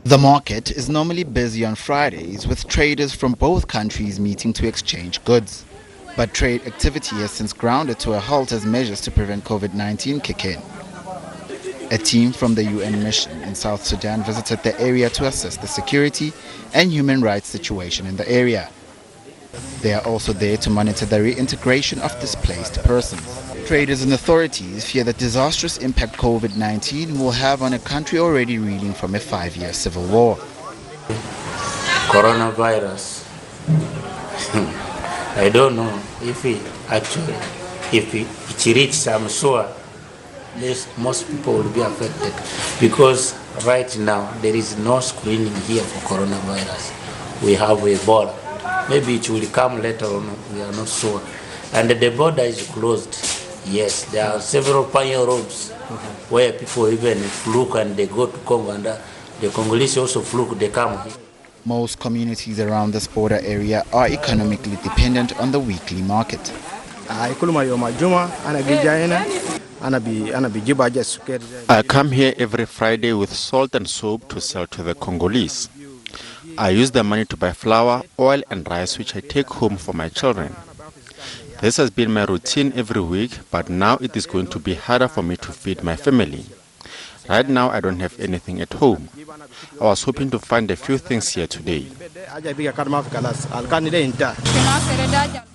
The market is normally busy on Fridays, with traders from both countries meeting to exchange goods. But trade activity has since grounded to a halt as measures to prevent COVID-19 kick in. A team from the UN mission in South Sudan visited the area to assess the security and human rights situation in the area. They are also there to monitor the reintegration of displaced persons. Traders and authorities fear the disastrous impact COVID-19 will have on a country already reeling from a 5-year civil war. Coronavirus. I don't know if it reaches, I'm sure most people will be affected, because right now there is no screening here for coronavirus. We have Ebola. Maybe it will come later on, we are not sure. And the border is closed. Yes, there are several pioneer roads where people even fluke and they go to Congo, and the Congolese also fluke, they come here. Most communities around this border area are economically dependent on the weekly market. I come here every Friday with salt and soap to sell to the Congolese. I use the money to buy flour, oil and rice, which I take home for my children. This has been my routine every week, but now it is going to be harder for me to feed my family. Right now I don't have anything at home. I was hoping to find a few things here today.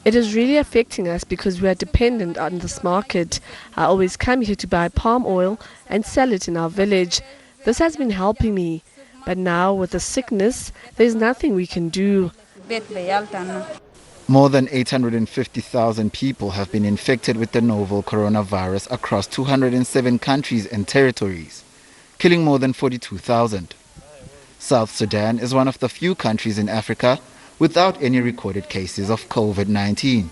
It is really affecting us because we are dependent on this market. I always come here to buy palm oil and sell it in our village. This has been helping me. But now, with the sickness, there's nothing we can do. More than 850,000 people have been infected with the novel coronavirus across 207 countries and territories, killing more than 42,000. South Sudan is one of the few countries in Africa without any recorded cases of COVID-19.